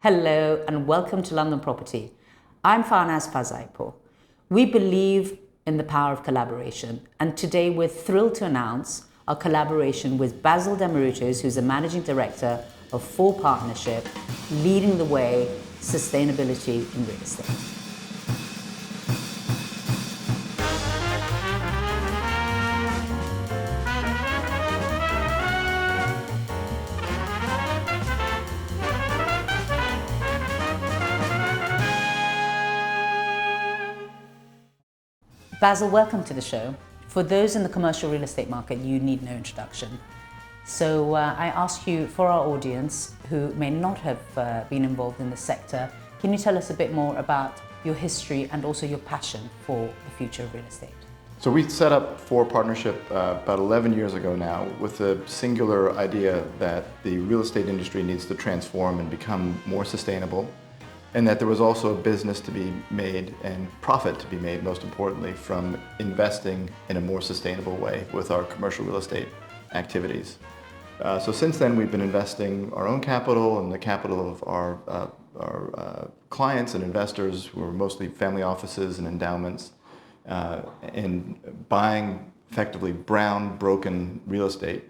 Hello and welcome to London Property. I'm Farnaz Fazaipo. We believe in the power of collaboration, and today we're thrilled to announce our collaboration with Basil Demeroutis, who's the Managing Director of FORE Partnership, leading the way sustainability in real estate. Basil, welcome to the show. For those in the commercial real estate market, you need no introduction. So I ask you, for our audience who may not have been involved in the sector, can you tell us a bit more about your history and also your passion for the future of real estate? So we set up FORE Partnership about 11 years ago now with the singular idea that the real estate industry needs to transform and become more sustainable, and that there was also a business to be made and profit to be made, most importantly, from investing in a more sustainable way with our commercial real estate activities. So since then, we've been investing our own capital and the capital of our clients and investors, who are mostly family offices and endowments, in buying effectively brown, broken real estate,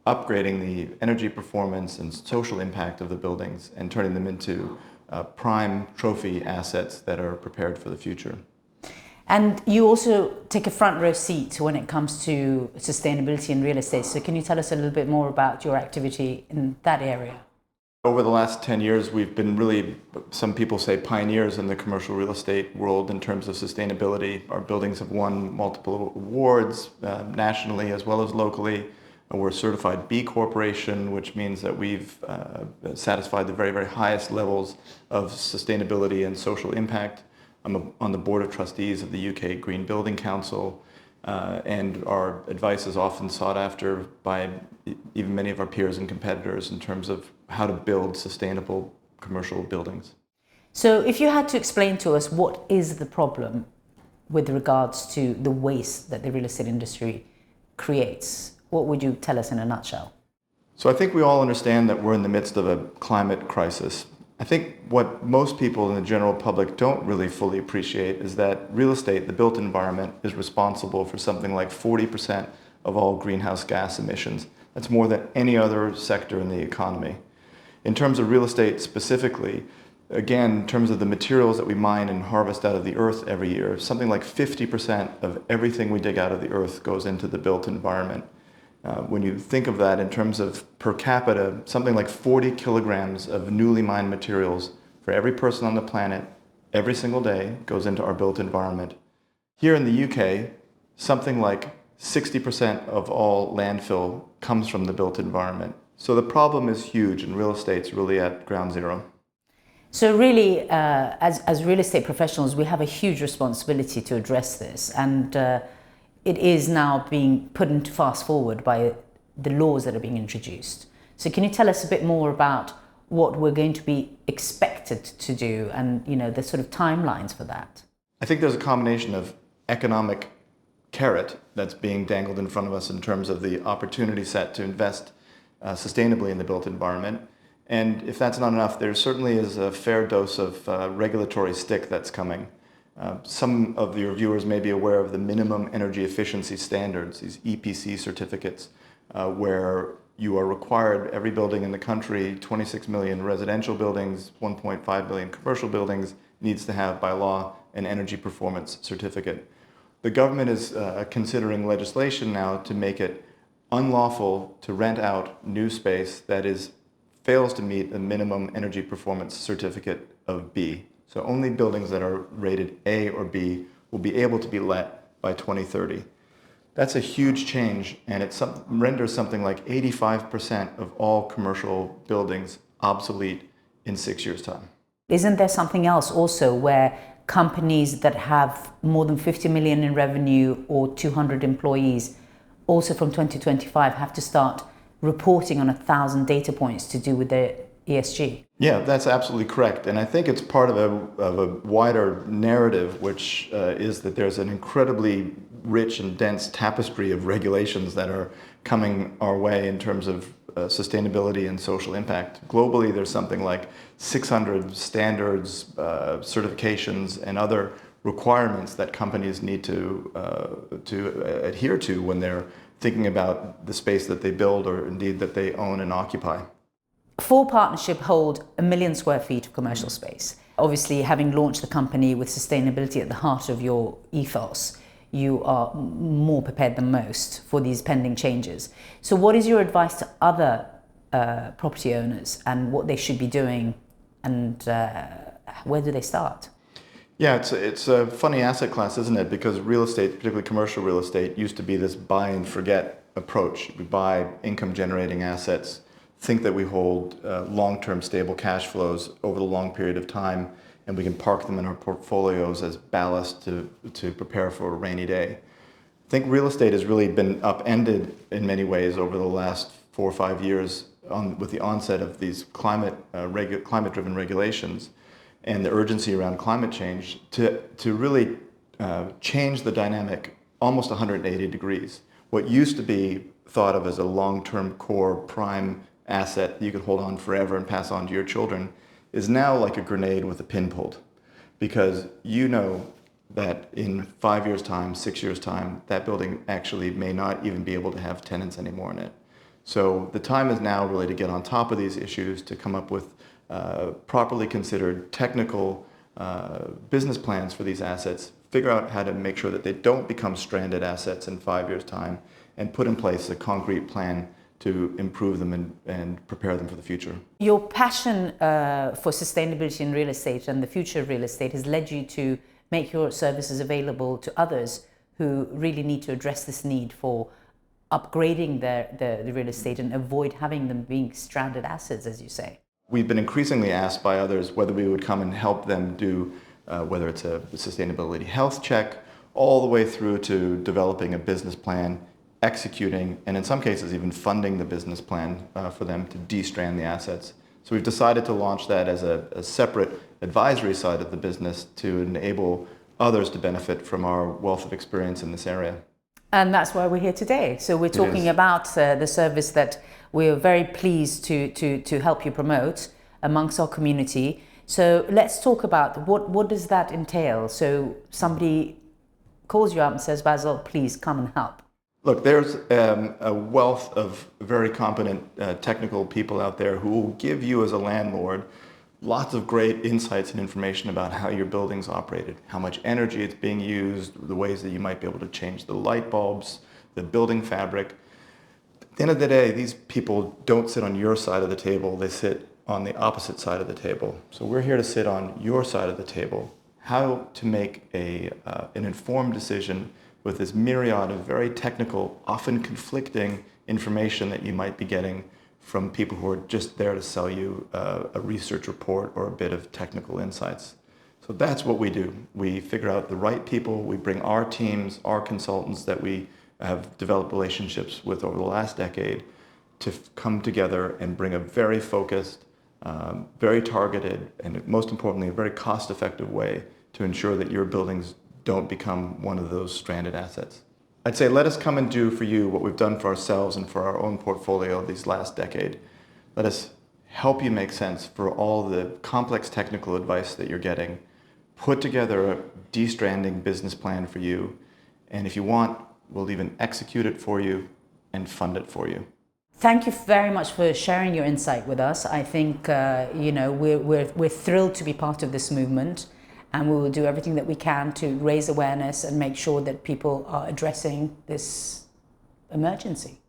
upgrading the energy performance and social impact of the buildings, and turning them into prime trophy assets that are prepared for the future. And you also take a front row seat when it comes to sustainability in real estate. So can you tell us a little bit more about your activity in that area? Over the last 10 years, we've been really, some people say, pioneers in the commercial real estate world in terms of sustainability. Our buildings have won multiple awards nationally as well as locally. We're a certified B Corporation, which means that we've satisfied the very, very highest levels of sustainability and social impact. I'm on the board of trustees of the UK Green Building Council, and our advice is often sought after by even many of our peers and competitors in terms of how to build sustainable commercial buildings. So if you had to explain to us what is the problem with regards to the waste that the real estate industry creates, what would you tell us in a nutshell? So I think we all understand that we're in the midst of a climate crisis. I think what most people in the general public don't really fully appreciate is that real estate, the built environment, is responsible for something like 40% of all greenhouse gas emissions. That's more than any other sector in the economy. In terms of real estate specifically, again, in terms of the materials that we mine and harvest out of the earth every year, something like 50% of everything we dig out of the earth goes into the built environment. When you think of that in terms of per capita, something like 40 kilograms of newly mined materials for every person on the planet every single day goes into our built environment. Here in the UK, something like 60% of all landfill comes from the built environment. So the problem is huge, and real estate's really at ground zero. So really, as real estate professionals, we have a huge responsibility to address this, and it is now being put into fast forward by the laws that are being introduced. So can you tell us a bit more about what we're going to be expected to do and, you know, the sort of timelines for that? I think there's a combination of economic carrot that's being dangled in front of us in terms of the opportunity set to invest sustainably in the built environment. And if that's not enough, there certainly is a fair dose of regulatory stick that's coming. Some of your viewers may be aware of the minimum energy efficiency standards, these EPC certificates, where you are required, every building in the country, 26 million residential buildings, 1.5 million commercial buildings, needs to have by law an energy performance certificate. The government is considering legislation now to make it unlawful to rent out new space that fails to meet a minimum energy performance certificate of B. So only buildings that are rated A or B will be able to be let by 2030. That's a huge change, and it renders something like 85% of all commercial buildings obsolete in 6 years' time. Isn't there something else also where companies that have more than 50 million in revenue or 200 employees also from 2025 have to start reporting on 1,000 data points to do with their ESG. Yeah, that's absolutely correct. And I think it's part of a wider narrative, which is that there's an incredibly rich and dense tapestry of regulations that are coming our way in terms of sustainability and social impact. Globally, there's something like 600 standards, certifications, and other requirements that companies need to adhere to when they're thinking about the space that they build or indeed that they own and occupy. FORE Partnership hold 1 million square feet of commercial space. Obviously, having launched the company with sustainability at the heart of your ethos, you are more prepared than most for these pending changes. So what is your advice to other property owners and what they should be doing, and where do they start? Yeah, it's a funny asset class, isn't it? Because real estate, particularly commercial real estate, used to be this buy and forget approach. We buy income generating assets, think that we hold long-term stable cash flows over the long period of time, and we can park them in our portfolios as ballast to prepare for a rainy day. I think real estate has really been upended in many ways over the last 4 or 5 years with the onset of these climate-driven regulations and the urgency around climate change to really change the dynamic almost 180 degrees. What used to be thought of as a long-term core prime asset you could hold on forever and pass on to your children is now like a grenade with a pin pulled, because you know that in 5 years' time, 6 years' time, that building actually may not even be able to have tenants anymore in it. So the time is now really to get on top of these issues, to come up with properly considered technical business plans for these assets, figure out how to make sure that they don't become stranded assets in 5 years' time, and put in place a concrete plan to improve them and prepare them for the future. Your passion for sustainability in real estate and the future of real estate has led you to make your services available to others who really need to address this need for upgrading the real estate and avoid having them being stranded assets, as you say. We've been increasingly asked by others whether we would come and help them do, whether it's a sustainability health check, all the way through to developing a business plan, executing, and in some cases even funding the business plan for them to de-strand the assets. So we've decided to launch that as a separate advisory side of the business to enable others to benefit from our wealth of experience in this area. And that's why we're here today. So we're talking about the service that we're very pleased to help you promote amongst our community. So let's talk about what does that entail? So somebody calls you up and says, Basil, please come and help. Look, there's a wealth of very competent technical people out there who will give you as a landlord lots of great insights and information about how your building's operated, how much energy it's being used, the ways that you might be able to change the light bulbs, the building fabric. At the end of the day, these people don't sit on your side of the table, they sit on the opposite side of the table. So we're here to sit on your side of the table, how to make an informed decision with this myriad of very technical, often conflicting information that you might be getting from people who are just there to sell you a research report or a bit of technical insights. So that's what we do. We figure out the right people, we bring our teams, our consultants that we have developed relationships with over the last decade to come together and bring a very focused, very targeted, and most importantly, a very cost-effective way to ensure that your buildings don't become one of those stranded assets. I'd say let us come and do for you what we've done for ourselves and for our own portfolio these last decade. Let us help you make sense for all the complex technical advice that you're getting, put together a de-stranding business plan for you, and if you want, we'll even execute it for you and fund it for you. Thank you very much for sharing your insight with us. I think we're thrilled to be part of this movement, and we will do everything that we can to raise awareness and make sure that people are addressing this emergency.